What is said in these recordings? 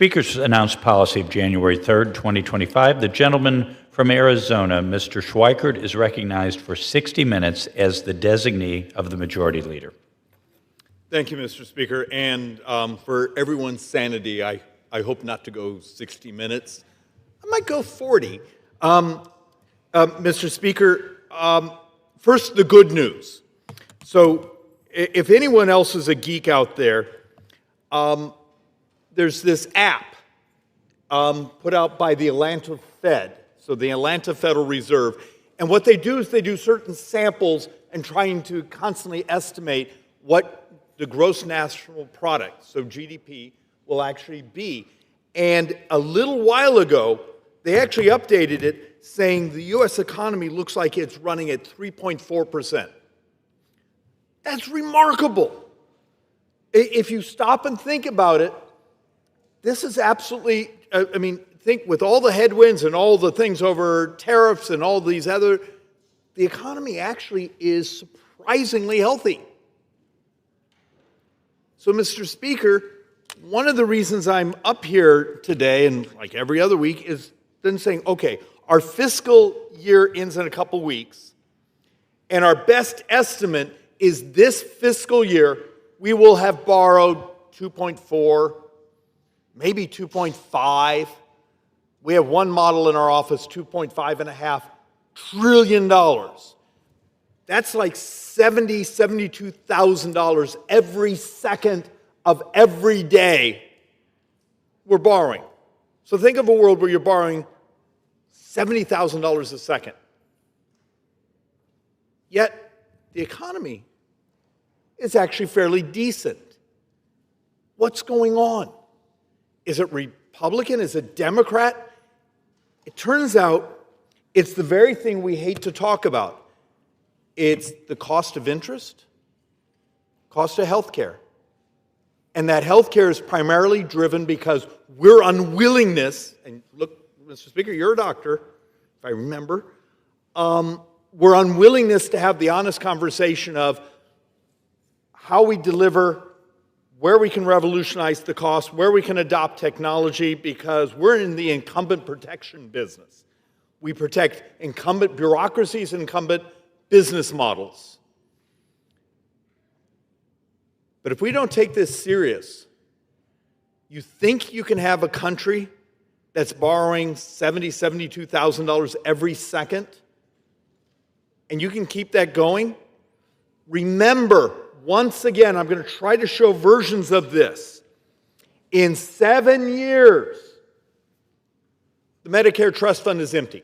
Speaker's announced policy of January 3rd, 2025. The gentleman from Arizona, Mr. Schweikert, is recognized for 60 minutes as the designee of the Majority Leader. Thank you, Mr. Speaker. And for everyone's sanity, I hope not to go 60 minutes. I might go 40. Mr. Speaker, first, the good news. So if anyone else is a geek out there, there's this app put out by the Atlanta Fed, so the Atlanta Federal Reserve. And what they do is they do certain samples and trying to constantly estimate what the gross national product, so GDP, will actually be. And a little while ago, they actually updated it saying the U.S. economy looks like it's running at 3.4%. That's remarkable. If you stop and think about it, this is absolutely, think with all the headwinds and all the things over tariffs and all these other, the economy actually is surprisingly healthy. So, Mr. Speaker, one of the reasons I'm up here today, and like every other week, is then saying, okay, our fiscal year ends in a couple weeks, and our best estimate is this fiscal year we will have borrowed 2.4, maybe 2.5. We have one model in our office, $2.5 trillion. That's like $72,000 every second of every day we're borrowing. So think of a world where you're borrowing $70,000 a second. Yet the economy is actually fairly decent. What's going on? Is it Republican? Is it Democrat? It turns out it's the very thing we hate to talk about. It's the cost of interest, cost of health care. And that health care is primarily driven because we're unwillingness, and look, Mr. Speaker, you're a doctor, if I remember, we're unwillingness to have the honest conversation of how we deliver, where we can revolutionize the cost, where we can adopt technology, because we're in the incumbent protection business. We protect incumbent bureaucracies and incumbent business models. But if we don't take this serious, you think you can have a country that's borrowing $70,000, $72,000 every second, and you can keep that going? Remember, once again, I'm going to try to show versions of this. In 7 years, the Medicare trust fund is empty.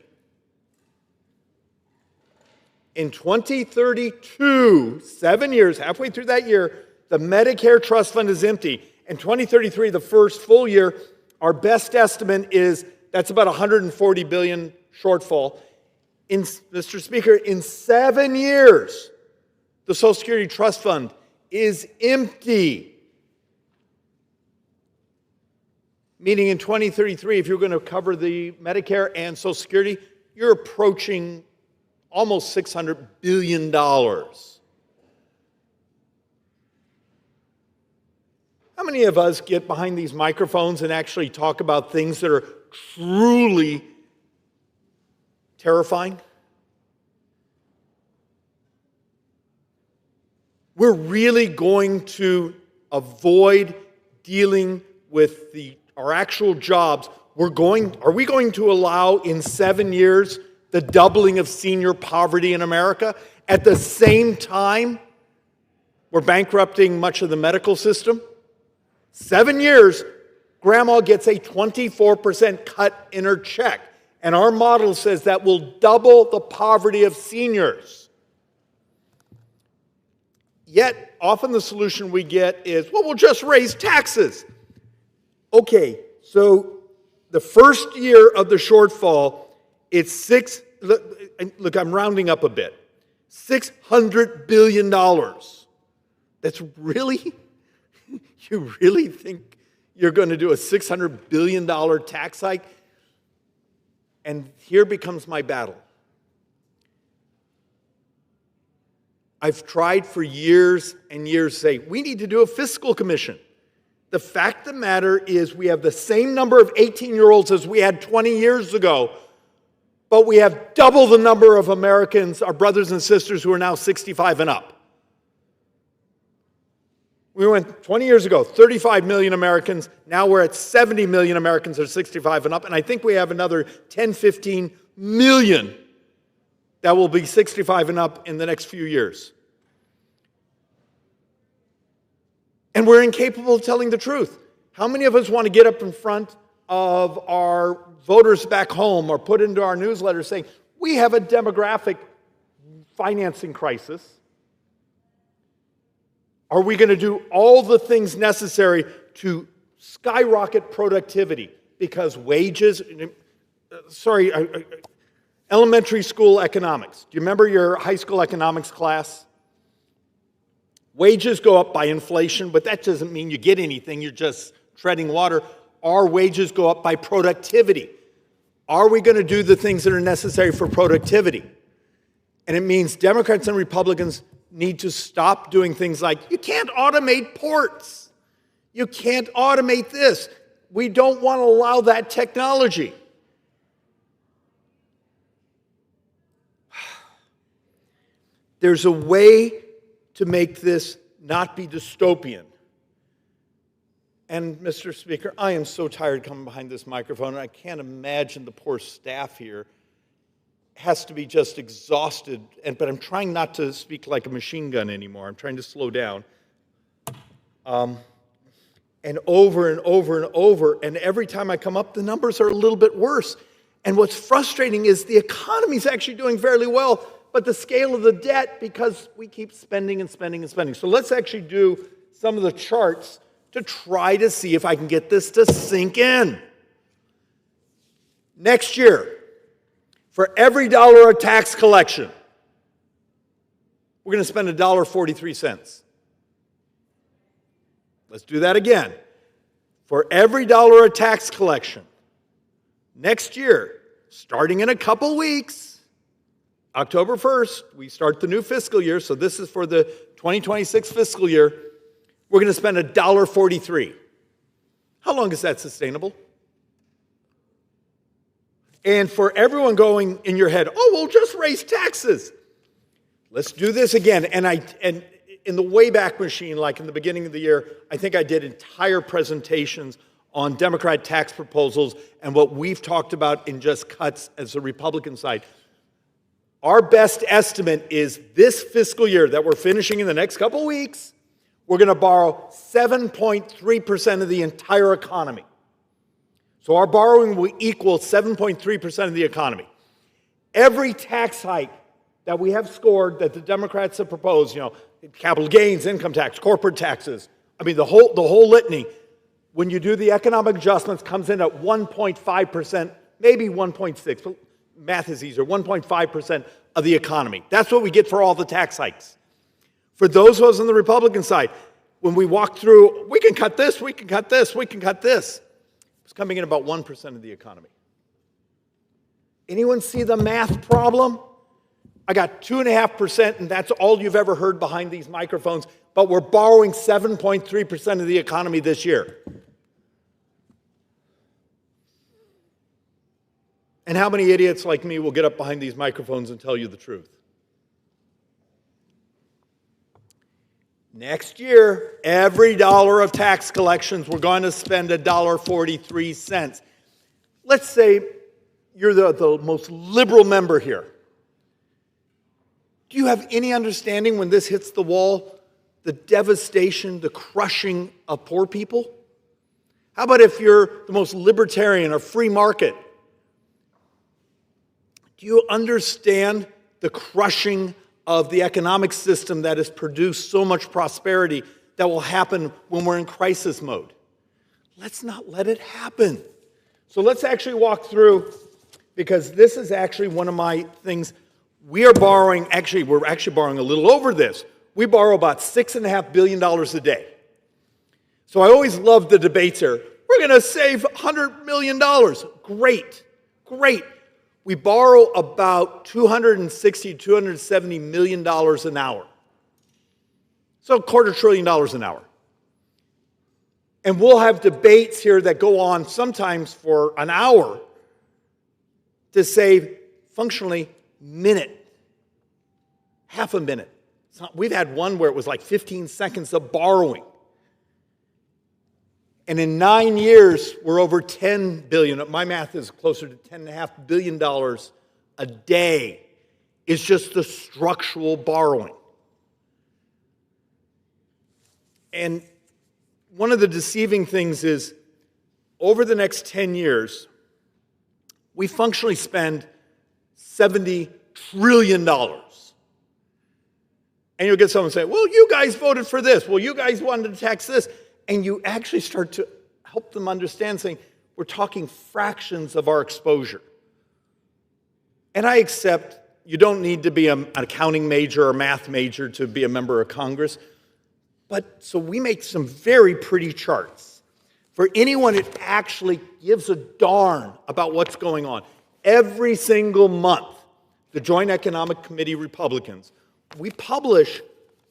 In 2032, 7 years, halfway through that year, the Medicare trust fund is empty. In 2033, the first full year, our best estimate is that's about $140 billion shortfall. Mr. Speaker, in 7 years, the Social Security Trust Fund is empty. Meaning in 2033, if you're going to cover the Medicare and Social Security, you're approaching almost $600 billion. How many of us get behind these microphones and actually talk about things that are truly terrifying? We're really going to avoid dealing with our actual jobs. Are we going to allow in 7 years the doubling of senior poverty in America? At the same time, we're bankrupting much of the medical system. 7 years, grandma gets a 24% cut in her check. And our model says that will double the poverty of seniors. Yet, often the solution we get is, well, we'll just raise taxes. Okay, so the first year of the shortfall, it's look, I'm rounding up a bit, $600 billion. That's really, you really think you're going to do a $600 billion tax hike? And here becomes my battle. I've tried for years and years to say, we need to do a fiscal commission. The fact of the matter is we have the same number of 18-year-olds as we had 20 years ago, but we have double the number of Americans, our brothers and sisters, who are now 65 and up. We went 20 years ago, 35 million Americans. Now we're at 70 million Americans that are 65 and up, and I think we have another 10, 15 million that will be 65 and up in the next few years. And we're incapable of telling the truth. How many of us want to get up in front of our voters back home or put into our newsletter saying, we have a demographic financing crisis? Are we going to do all the things necessary to skyrocket productivity? Because wages, elementary school economics. Do you remember your high school economics class? Wages go up by inflation, but that doesn't mean you get anything. You're just treading water. Our wages go up by productivity. Are we going to do the things that are necessary for productivity? And it means Democrats and Republicans need to stop doing things like, you can't automate ports. You can't automate this. We don't want to allow that technology. There's a way to make this not be dystopian. And Mr. Speaker, I am so tired coming behind this microphone, and I can't imagine the poor staff here has to be just exhausted. But I'm trying not to speak like a machine gun anymore. I'm trying to slow down. And over and over and over, and every time I come up, the numbers are a little bit worse. And what's frustrating is the economy is actually doing fairly well, but the scale of the debt, because we keep spending and spending and spending. So let's actually do some of the charts to try to see if I can get this to sink in. Next year, for every dollar of tax collection, we're going to spend $1.43. Let's do that again. For every dollar of tax collection, next year, starting in a couple weeks, October 1st, we start the new fiscal year, so this is for the 2026 fiscal year, we're going to spend $1.43. How long is that sustainable? And for everyone going in your head, oh, we'll just raise taxes. Let's do this again. And in the Wayback Machine, like in the beginning of the year, I think I did entire presentations on Democrat tax proposals and what we've talked about in just cuts as the Republican side. Our best estimate is this fiscal year that we're finishing in the next couple weeks, we're going to borrow 7.3% of the entire economy. So our borrowing will equal 7.3% of the economy. Every tax hike that we have scored that the Democrats have proposed, capital gains, income tax, corporate taxes, the whole litany, when you do the economic adjustments, comes in at 1.5%, maybe 1.6%, but math is easier, 1.5% of the economy. That's what we get for all the tax hikes. For those of us on the Republican side, when we walk through, we can cut this, we can cut this, we can cut this. It's coming in about 1% of the economy. Anyone see the math problem? I got 2.5%, and that's all you've ever heard behind these microphones, but we're borrowing 7.3% of the economy this year. And how many idiots like me will get up behind these microphones and tell you the truth? Next year, every dollar of tax collections, we're going to spend $1.43. Let's say you're the most liberal member here. Do you have any understanding when this hits the wall, the devastation, the crushing of poor people? How about if you're the most libertarian or free market? Do you understand the crushing of the economic system that has produced so much prosperity that will happen when we're in crisis mode? Let's not let it happen. So let's actually walk through, because this is actually one of my things. We're borrowing a little over this. We borrow about $6.5 billion a day. So I always love the debates here. We're going to save $100 million. Great, great. We borrow about $260, $270 million an hour. So $250 billion an hour. And we'll have debates here that go on sometimes for an hour to save functionally minute, half a minute. We've had one where it was like 15 seconds of borrowing. And in 9 years, we're over $10 billion. My math is closer to $10.5 billion a day is just the structural borrowing. And one of the deceiving things is over the next 10 years, we functionally spend $70 trillion. And you'll get someone say, well, you guys voted for this. Well, you guys wanted to tax this. And you actually start to help them understand, saying, we're talking fractions of our exposure. And I accept you don't need to be an accounting major or math major to be a member of Congress. But so we make some very pretty charts for anyone that actually gives a darn about what's going on. Every single month, the Joint Economic Committee Republicans, we publish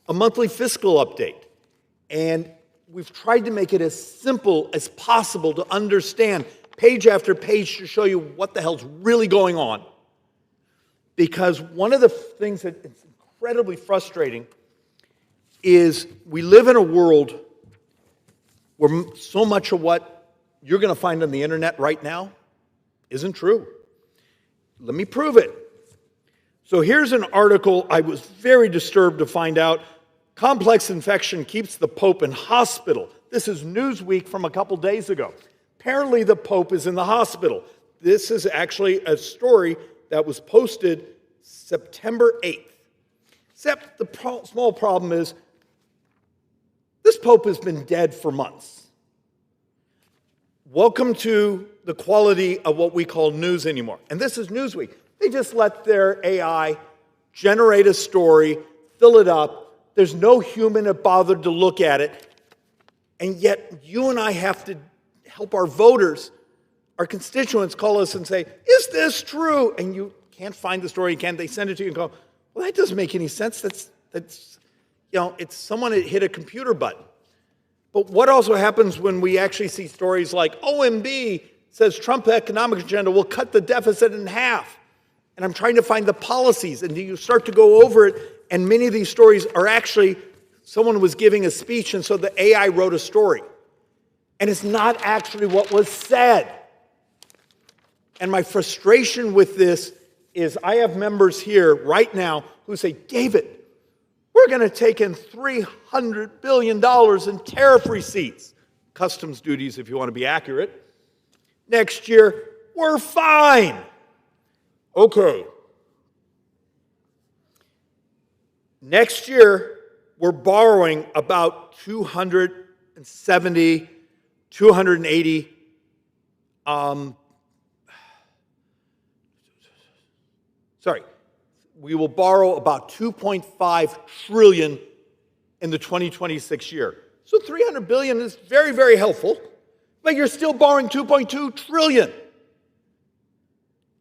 a monthly fiscal update. And we've tried to make it as simple as possible to understand, page after page, to show you what the hell's really going on. Because one of the things that is incredibly frustrating is we live in a world where so much of what you're going to find on the internet right now isn't true. Let me prove it. So here's an article I was very disturbed to find out. Complex infection keeps the Pope in hospital. This is Newsweek from a couple days ago. Apparently the Pope is in the hospital. This is actually a story that was posted September 8th. Except the small problem is this Pope has been dead for months. Welcome to the quality of what we call news anymore. And this is Newsweek. They just let their AI generate a story, fill it up. There's no human that bothered to look at it. And yet you and I have to help our voters, our constituents call us and say, is this true? And you can't find the story, they send it to you and go, well, that doesn't make any sense. That's it's someone that hit a computer button. But what also happens when we actually see stories like OMB says Trump economic agenda will cut the deficit in half. And I'm trying to find the policies, and you start to go over it, and many of these stories are actually, someone was giving a speech, and so the AI wrote a story. And it's not actually what was said. And my frustration with this is I have members here right now who say, David, we're going to take in $300 billion in tariff receipts, customs duties if you want to be accurate. Next year, we're fine. Okay. Next year, we're borrowing about 270, 280, we will borrow about $2.5 trillion in the 2026 year. So $300 billion is very, very helpful, but you're still borrowing $2.2 trillion.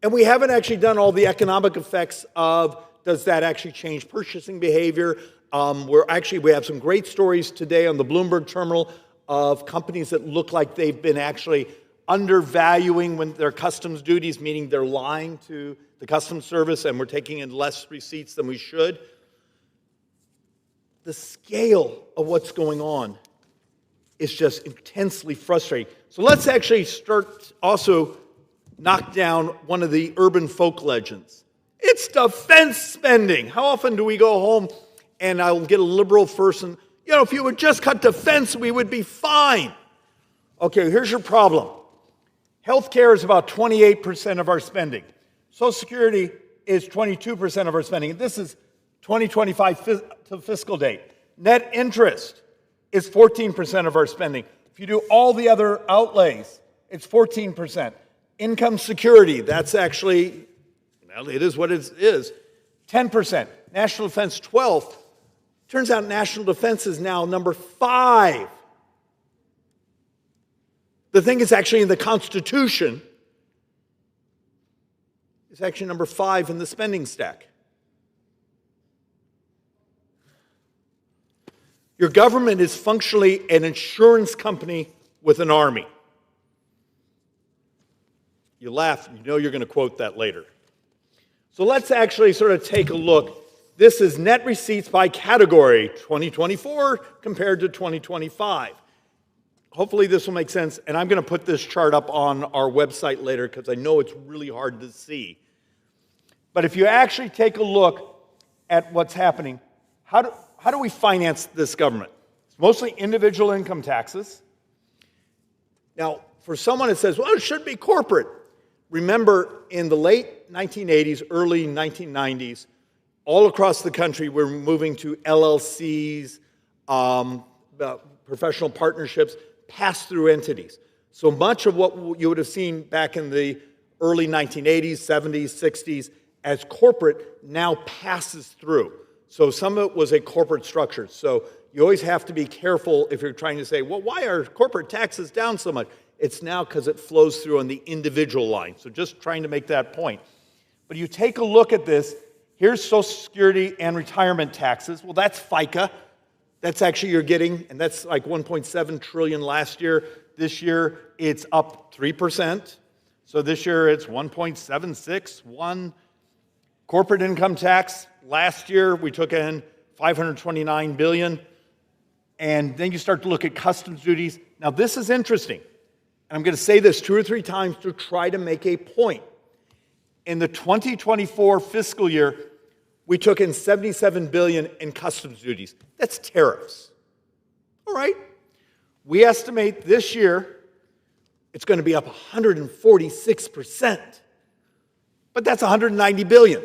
And we haven't actually done all the economic effects of, does that actually change purchasing behavior? We have some great stories today on the Bloomberg terminal of companies that look like they've been actually undervaluing when their customs duties, meaning they're lying to the customs service and we're taking in less receipts than we should. The scale of what's going on is just intensely frustrating. So let's actually start also knock down one of the urban folk legends. It's defense spending. How often do we go home and I'll get a liberal person, if you would just cut defense, we would be fine. Okay, here's your problem. Healthcare is about 28% of our spending. Social Security is 22% of our spending. This is 2025 fiscal date. Net interest is 14% of our spending. If you do all the other outlays, it's 14%. Income security, that's actually, it is what it is, 10%. National defense, 12%. Turns out national defense is now number 5. The thing is actually in the Constitution. It's actually number 5 in the spending stack. Your government is functionally an insurance company with an army. You laugh, you know you're going to quote that later. So let's actually sort of take a look. This is net receipts by category, 2024 compared to 2025. Hopefully this will make sense, and I'm going to put this chart up on our website later because I know it's really hard to see. But if you actually take a look at what's happening, how do we finance this government? It's mostly individual income taxes. Now, for someone that says, well, it should be corporate. Remember, in the late 1980s, early 1990s, all across the country, we're moving to LLCs, professional partnerships, pass-through entities. So much of what you would have seen back in the early 1980s, 70s, 60s as corporate now passes through. So some of it was a corporate structure. So you always have to be careful if you're trying to say, well, why are corporate taxes down so much? It's now because it flows through on the individual line. So just trying to make that point. But you take a look at this. Here's Social Security and retirement taxes. Well, that's FICA. That's actually you're getting, and that's like 1.7 trillion last year. This year, it's up 3%. So this year, it's 1.761. Corporate income tax, last year, we took in 529 billion. And then you start to look at customs duties. Now, this is interesting. And I'm going to say this 2 or 3 times to try to make a point. In the 2024 fiscal year, we took in 77 billion in customs duties. That's tariffs. All right. We estimate this year it's going to be up 146%. But that's 190 billion.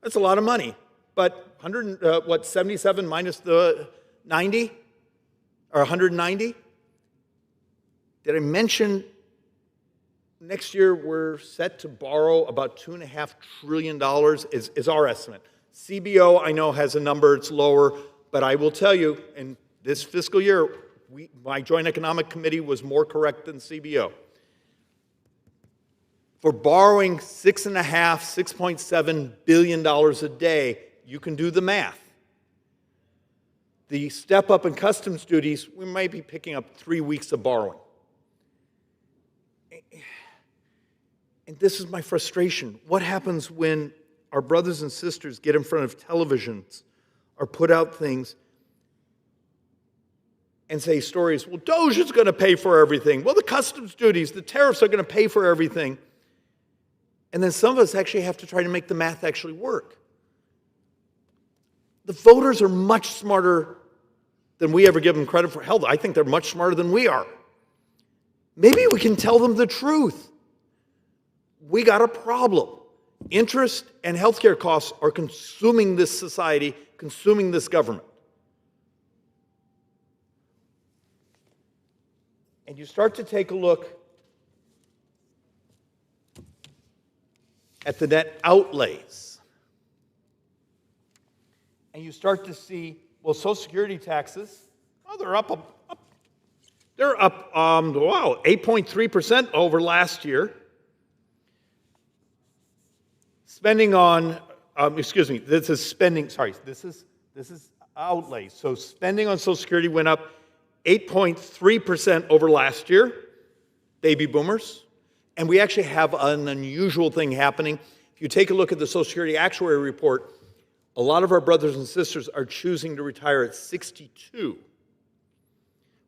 That's a lot of money. But 77 minus the 90 or 190? Did I mention next year we're set to borrow about $2.5 trillion is our estimate. CBO, I know, has a number, it's lower, but I will tell you, in this fiscal year, my Joint Economic Committee was more correct than CBO. For borrowing $6.7 billion a day, you can do the math. The step up in customs duties, we might be picking up 3 weeks of borrowing. And this is my frustration. What happens when our brothers and sisters get in front of televisions or put out things and say stories, well, Doge is going to pay for everything. Well, the customs duties, the tariffs are going to pay for everything. And then some of us actually have to try to make the math actually work. The voters are much smarter than we ever give them credit for. Hell, I think they're much smarter than we are. Maybe we can tell them the truth. We got a problem. Interest and healthcare costs are consuming this society, consuming this government. And you start to take a look at the net outlays. And you start to see, well, Social Security taxes, oh, they're up 8.3% over last year. Spending on, this is spending, this is outlays. So spending on Social Security went up 8.3% over last year, baby boomers. And we actually have an unusual thing happening. If you take a look at the Social Security Actuary Report, a lot of our brothers and sisters are choosing to retire at 62,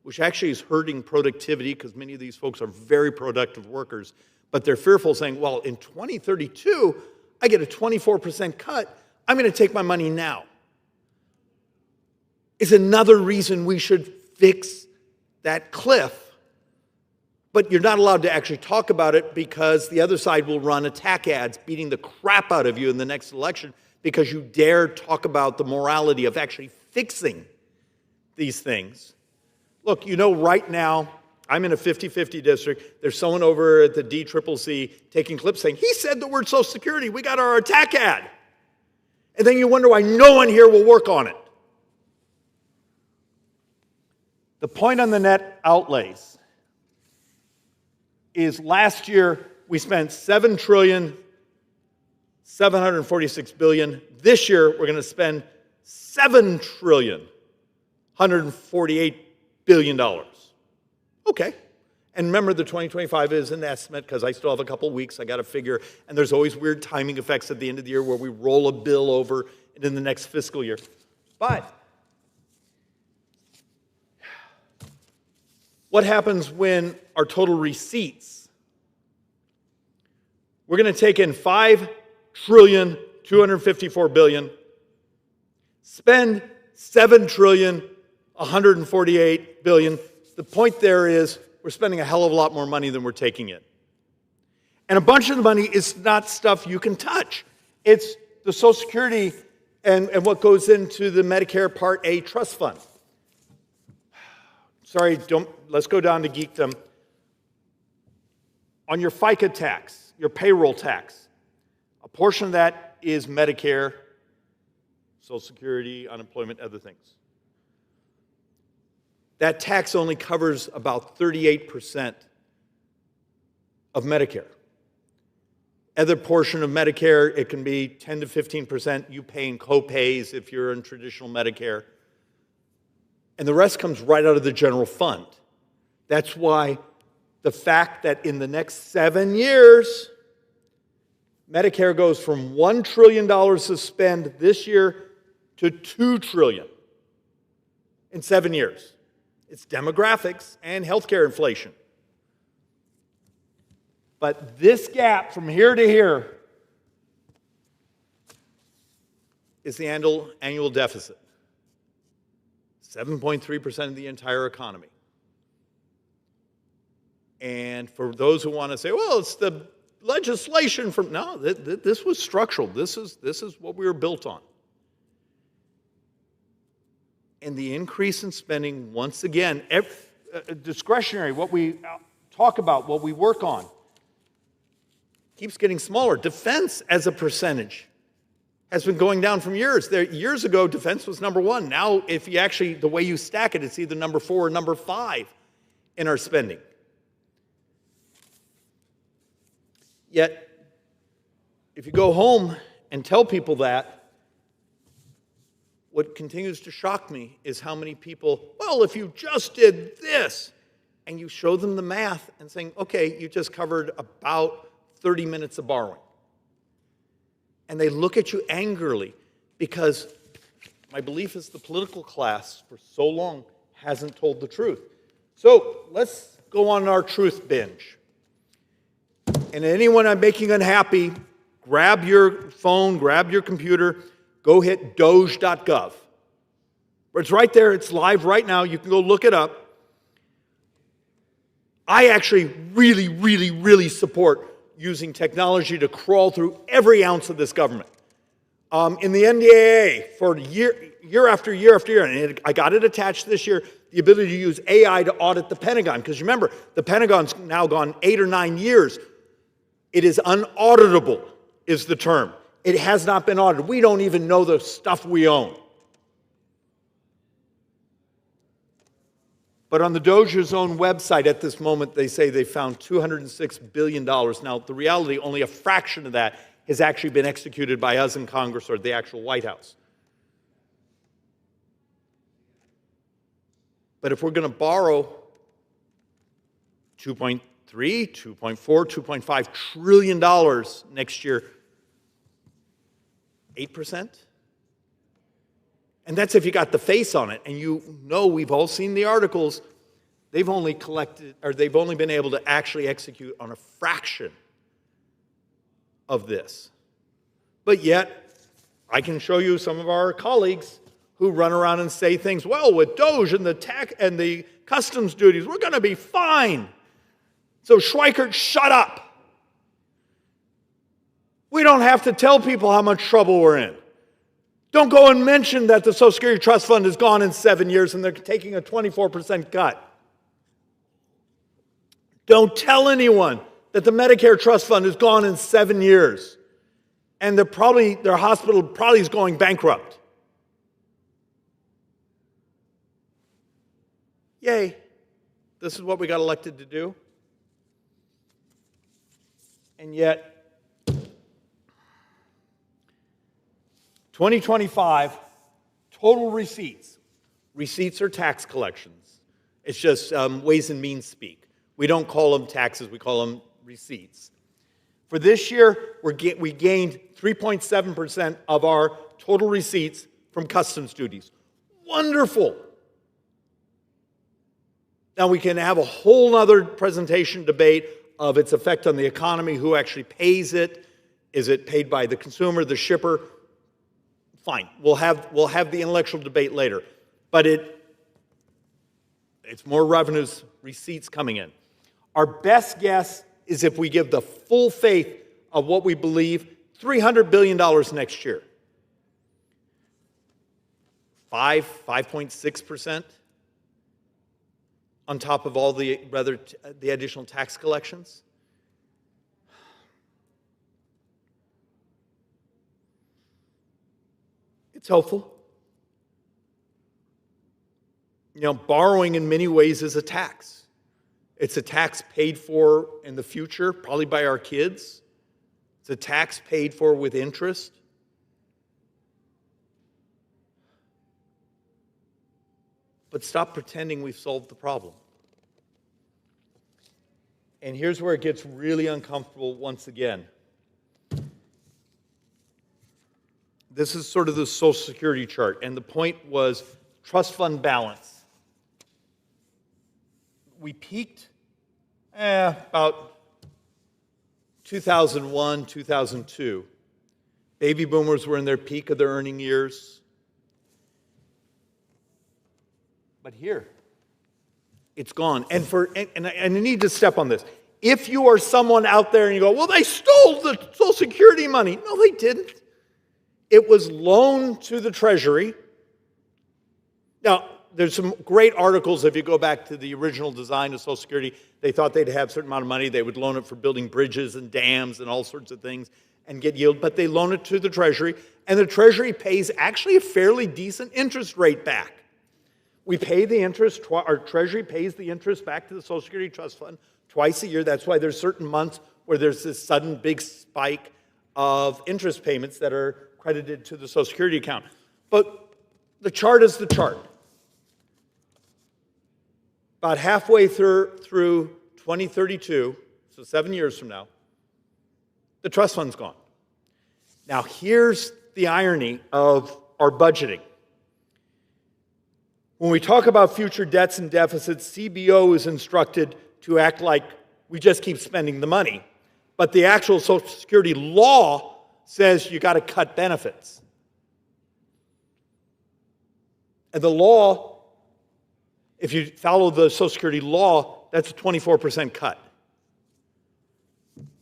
which actually is hurting productivity because many of these folks are very productive workers, but they're fearful saying, well, in 2032, I get a 24% cut. I'm going to take my money now. It's another reason we should fix that cliff. But you're not allowed to actually talk about it because the other side will run attack ads beating the crap out of you in the next election because you dare talk about the morality of actually fixing these things. Look, you know, right now, I'm in a 50-50 district. There's someone over at the DCCC taking clips saying, he said the word Social Security, we got our attack ad. And then you wonder why no one here will work on it. The point on the net outlays is last year we spent $7,746 billion. This year we're going to spend $7 trillion $148 billion. Okay. And remember, the 2025 is an estimate because I still have a couple weeks. I got to figure, and there's always weird timing effects at the end of the year where we roll a bill over into the next fiscal year. But what happens when our total receipts? We're going to take in $5,254 billion, spend $7,148 billion. The point there is we're spending a hell of a lot more money than we're taking in. And a bunch of the money is not stuff you can touch. It's the Social Security and what goes into the Medicare Part A trust fund. Sorry, let's go down to geekdom. On your FICA tax, your payroll tax, a portion of that is Medicare, Social Security, unemployment, other things. That tax only covers about 38% of Medicare. Other portion of Medicare, it can be 10 to 15%. You pay in co-pays if you're in traditional Medicare. And the rest comes right out of the general fund. That's why the fact that in the next 7 years, Medicare goes from $1 trillion to spend this year to $2 trillion in 7 years. It's demographics and healthcare inflation. But this gap from here to here is the annual deficit. 7.3% of the entire economy. And for those who want to say, well, it's the legislation from, no, this was structural. This is what we were built on. And the increase in spending, once again, discretionary, what we talk about, what we work on, keeps getting smaller. Defense as a percentage has been going down from years. Years ago, defense was number one. Now, if you actually, the way you stack it, it's either number 4 or number 5 in our spending. Yet, if you go home and tell people that, what continues to shock me is how many people, well, if you just did this, and you show them the math and saying, okay, you just covered about 30 minutes of borrowing. And they look at you angrily because my belief is the political class for so long hasn't told the truth. So let's go on our truth binge. And anyone I'm making unhappy, grab your phone, grab your computer, go hit doge.gov. It's right there. It's live right now. You can go look it up. I actually really support using technology to crawl through every ounce of this government. In the NDAA, for year after year after year, and I got it attached this year, the ability to use AI to audit the Pentagon. Because remember, the Pentagon's now gone 8 or 9 years. It is unauditable, is the term. It has not been audited. We don't even know the stuff we own. But on the Doge's own website at this moment, they say they found $206 billion. Now, the reality, only a fraction of that has actually been executed by us in Congress or the actual White House. But if we're going to borrow $2.3, $2.4, $2.5 trillion next year, 8%? And that's if you got the face on it. And you know, we've all seen the articles. They've only been able to actually execute on a fraction of this. But yet, I can show you some of our colleagues who run around and say things, well, with Doge and the tax and the customs duties, we're going to be fine. So Schweikert, shut up. We don't have to tell people how much trouble we're in. Don't go and mention that the Social Security Trust Fund is gone in 7 years and they're taking a 24% cut. Don't tell anyone that the Medicare Trust Fund is gone in 7 years and their hospital probably is going bankrupt. Yay. This is what we got elected to do. And yet, 2025, total receipts, Receipts are tax collections. It's just ways and means speak. We don't call them taxes, we call them receipts. For this year, we gained 3.7% of our total receipts from customs duties. Wonderful. Now we can have a whole other presentation debate of its effect on the economy, who actually pays it. Is it paid by the consumer, the shipper? Fine, we'll have the intellectual debate later. But it's more revenues, receipts coming in. Our best guess is, if we give the full faith of what we believe, $300 billion next year. 5.6% on top of all the additional tax collections. It's helpful. You know, borrowing in many ways is a tax. It's a tax paid for in the future, probably by our kids. It's a tax paid for with interest. But stop pretending we've solved the problem. And here's where it gets really uncomfortable once again. This is sort of the Social Security chart, and the point was trust fund balance. We peaked about 2001, 2002. Baby boomers were in their peak of their earning years. But here, it's gone. And I need to step on this. If you are someone out there and you go, well, they stole the Social Security money. No, they didn't. It was loaned to the Treasury. Now, there's some great articles. If you go back to the original design of Social Security, they thought they'd have a certain amount of money. They would loan it for building bridges and dams and all sorts of things and get yield. But they loan it to the Treasury, and the Treasury pays actually a fairly decent interest rate back. We pay the interest, our Treasury pays the interest back to the Social Security Trust Fund twice a year. That's why there's certain months where there's this sudden big spike of interest payments that are credited to the Social Security account. But the chart is the chart. About halfway through 2032, so 7 years from now, the trust fund's gone. Now here's the irony of our budgeting. When we talk about future debts and deficits, CBO is instructed to act like we just keep spending the money. But the actual Social Security law says you got to cut benefits. And the law, if you follow the Social Security law, that's a 24% cut.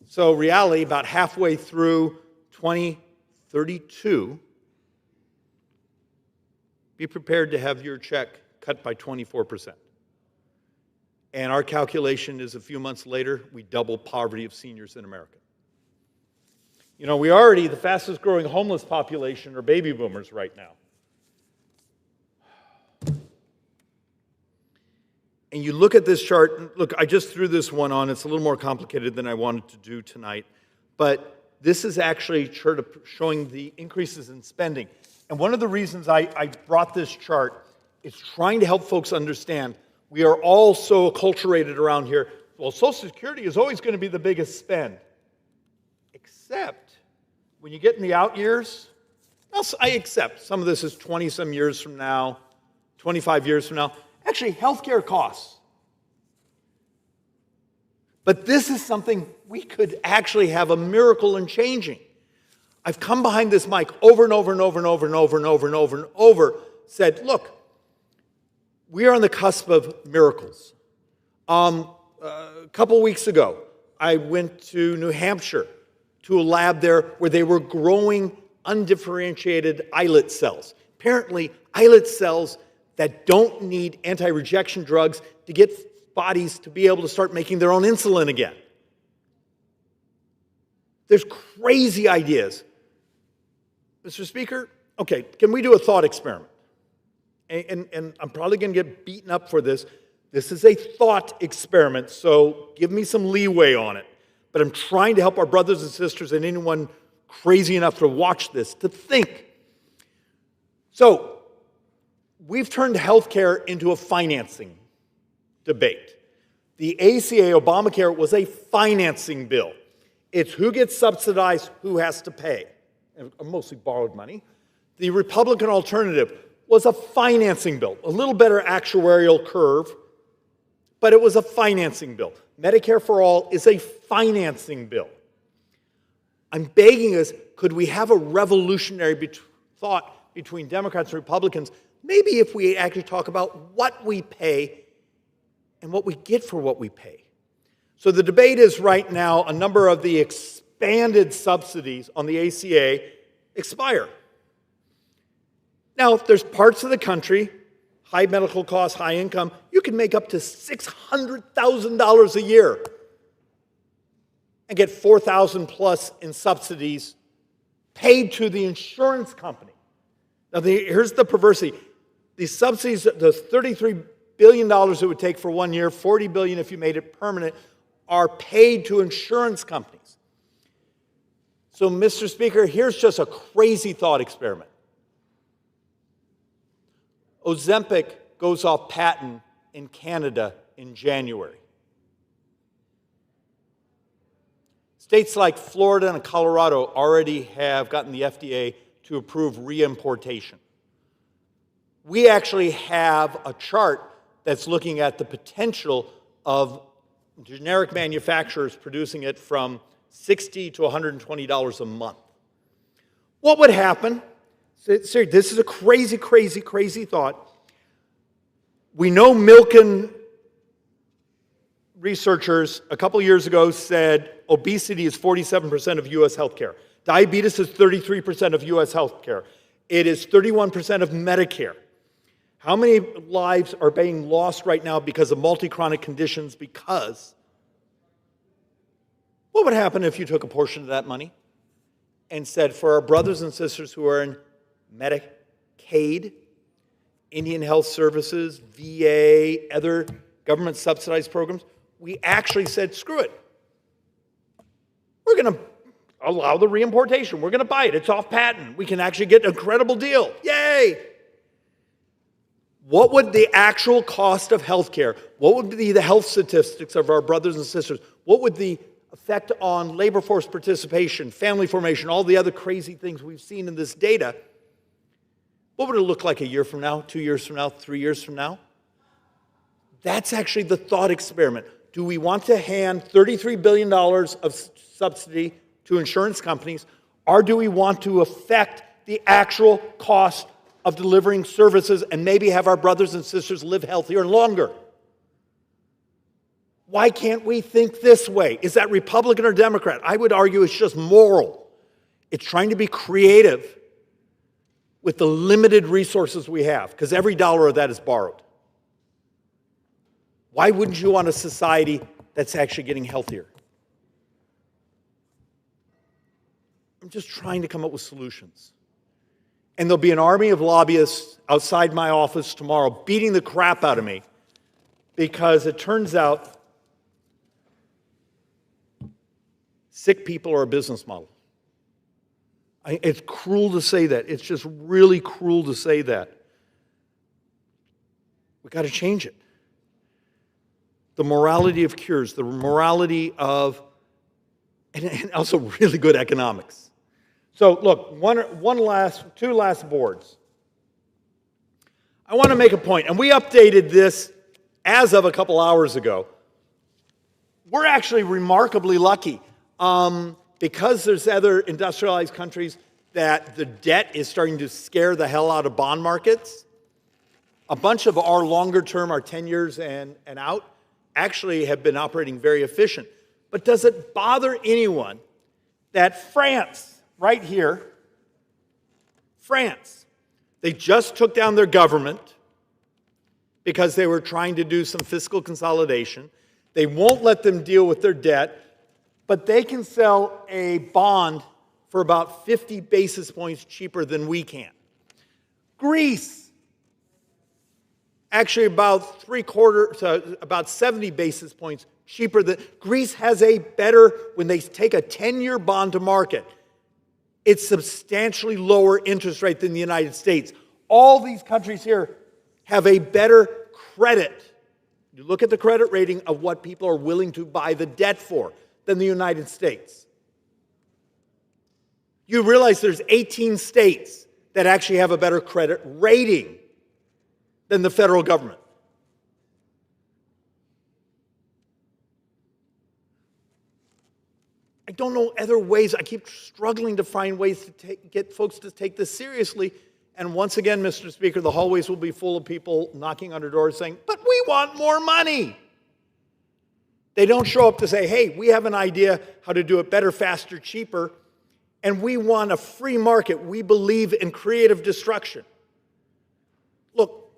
So reality, about halfway through 2032, be prepared to have your check cut by 24%. And our calculation is a few months later, we double poverty of seniors in America. You know, we already, the fastest growing homeless population are baby boomers right now. And you look at this chart, look, I just threw this one on. It's a little more complicated than I wanted to do tonight. But this is actually a chart showing the increases in spending. And one of the reasons I brought this chart is trying to help folks understand we are all so acculturated around here. Well, Social Security is always going to be the biggest spend. Except when you get in the out years, I accept some of this is 20-some years from now, 25 years from now. Actually, healthcare costs. But this is something we could actually have a miracle in changing. I've come behind this mic over and over and over and over and over and over and over and over, said, look, we are on the cusp of miracles. A couple weeks ago, I went to New Hampshire to a lab there where they were growing undifferentiated islet cells. Apparently, islet cells that don't need anti-rejection drugs to get bodies to be able to start making their own insulin again. There's crazy ideas. Mr. Speaker, okay, can we do a thought experiment? And I'm probably going to get beaten up for this. This is a thought experiment, so give me some leeway on it. But I'm trying to help our brothers and sisters and anyone crazy enough to watch this to think. So, we've turned healthcare into a financing debate. The ACA, Obamacare, was a financing bill. It's who gets subsidized, who has to pay. And mostly borrowed money. The Republican alternative was a financing bill, a little better actuarial curve, but it was a financing bill. Medicare for All is a financing bill. I'm begging us, could we have a revolutionary thought between Democrats and Republicans, maybe if we actually talk about what we pay and what we get for what we pay. So the debate is right now, a number of the expanded subsidies on the ACA expire. Now, there's parts of the country, high medical costs, high income, you can make up to $600,000 a year and get $4,000 plus in subsidies paid to the insurance company. Now, here's the perversity. These subsidies, the $33 billion it would take for 1 year, $40 billion if you made it permanent, are paid to insurance companies. So, Mr. Speaker, here's just a crazy thought experiment. Ozempic goes off patent in Canada in January. States like Florida and Colorado already have gotten the FDA to approve reimportation. We actually have a chart that's looking at the potential of generic manufacturers producing it from $60 to $120 a month. What would happen? This is a crazy, crazy, crazy thought. We know Milken researchers a couple years ago said obesity is 47% of U.S. healthcare. Diabetes is 33% of U.S. healthcare. It is 31% of Medicare. How many lives are being lost right now because of multi-chronic conditions? Because what would happen if you took a portion of that money and said, for our brothers and sisters who are in Medicaid, Indian Health Services, VA, other government subsidized programs, we actually said, screw it. We're going to allow the reimportation. We're going to buy it. It's off patent. We can actually get an incredible deal. Yay! What would the actual cost of healthcare, what would be the health statistics of our brothers and sisters? What would the effect on labor force participation, family formation, all the other crazy things we've seen in this data? What would it look like a year from now, 2 years from now, 3 years from now? That's actually the thought experiment. Do we want to hand $33 billion of subsidy to insurance companies, or do we want to affect the actual cost of delivering services and maybe have our brothers and sisters live healthier and longer? Why can't we think this way? Is that Republican or Democrat? I would argue it's just moral. It's trying to be creative with the limited resources we have, because every dollar of that is borrowed. Why wouldn't you want a society that's actually getting healthier? I'm just trying to come up with solutions. And there'll be an army of lobbyists outside my office tomorrow beating the crap out of me because it turns out sick people are a business model. It's cruel to say that. It's just really cruel to say that. We've got to change it. The morality of cures, the morality of, and also really good economics. So look, two last boards. I want to make a point, and we updated this as of a couple hours ago. We're actually remarkably lucky. Because there's other industrialized countries that the debt is starting to scare the hell out of bond markets, a bunch of our longer term, our 10 years and out, actually have been operating very efficient. But does it bother anyone that France, right here, France, they just took down their government because they were trying to do some fiscal consolidation. They won't let them deal with their debt, but they can sell a bond for about 50 basis points cheaper than we can. Greece, actually about about 70 basis points cheaper than, Greece has a better, when they take a 10-year bond to market, it's substantially lower interest rate than the United States. All these countries here have a better credit. You look at the credit rating of what people are willing to buy the debt for than the United States. You realize there's 18 states that actually have a better credit rating than the federal government. I don't know other ways. I keep struggling to find ways to get folks to take this seriously. And once again, Mr. Speaker, the hallways will be full of people knocking on our doors saying, but we want more money. They don't show up to say, hey, we have an idea how to do it better, faster, cheaper, and we want a free market. We believe in creative destruction. Look,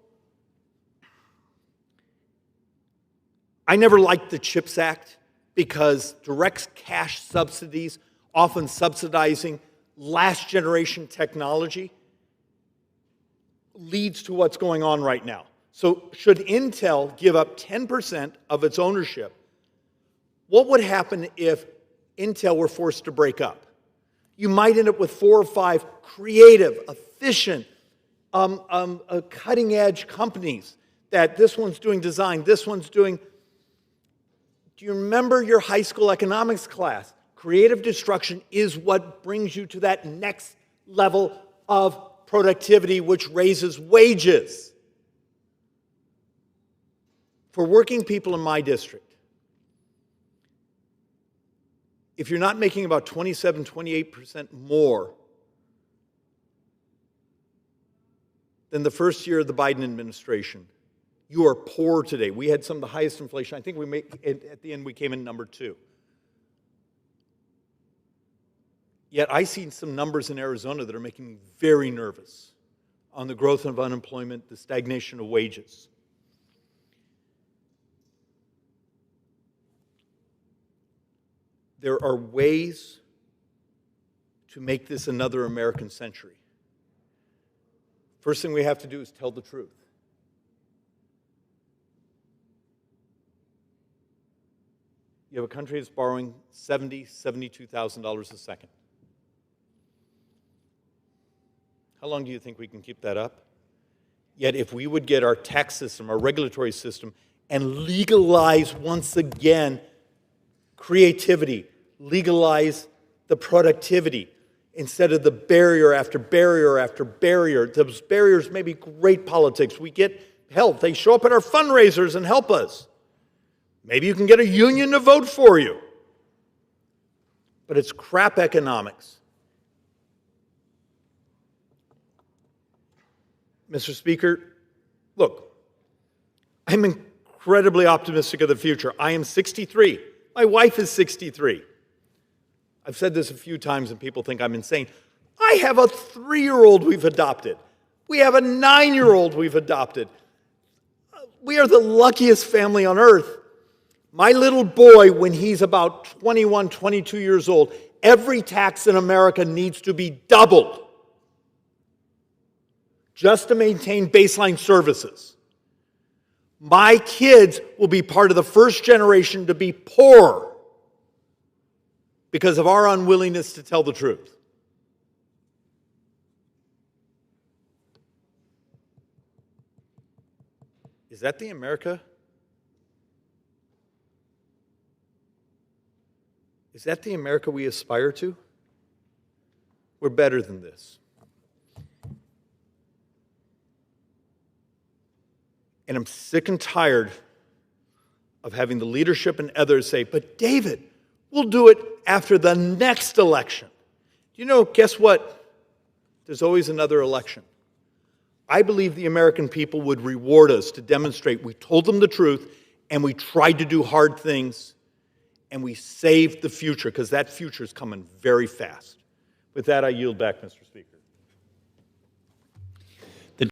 I never liked the CHIPS Act because direct cash subsidies, often subsidizing last generation technology, leads to what's going on right now. So should Intel give up 10% of its ownership, what would happen if Intel were forced to break up? You might end up with 4 or 5 creative, efficient, cutting-edge companies that this one's doing design, this one's doing... Do you remember your high school economics class? Creative destruction is what brings you to that next level of productivity, which raises wages. For working people in my district, if you're not making about 27, 28% more than the first year of the Biden administration, you are poor today. We had some of the highest inflation. I think at the end we came in number 2. Yet I see some numbers in Arizona that are making me very nervous on the growth of unemployment, the stagnation of wages. There are ways to make this another American century. First thing we have to do is tell the truth. You have a country that's borrowing $70,000, $72,000 a second. How long do you think we can keep that up? Yet if we would get our tax system, our regulatory system, and legalize once again creativity, legalize the productivity, instead of the barrier after barrier after barrier. Those barriers may be great politics. We get help. They show up at our fundraisers and help us. Maybe you can get a union to vote for you. But it's crap economics. Mr. Speaker, look, I'm incredibly optimistic of the future. I am 63. My wife is 63. I've said this a few times and people think I'm insane. I have a 3-year-old we've adopted. We have a 9-year-old we've adopted. We are the luckiest family on earth. My little boy, when he's about 21, 22 years old, every tax in America needs to be doubled just to maintain baseline services. My kids will be part of the first generation to be poor because of our unwillingness to tell the truth. Is that the America? Is that the America we aspire to? We're better than this. And I'm sick and tired of having the leadership and others say, but David, we'll do it after the next election. You know, guess what? There's always another election. I believe the American people would reward us to demonstrate we told them the truth and we tried to do hard things and we saved the future, because that future is coming very fast. With that, I yield back, Mr. Speaker.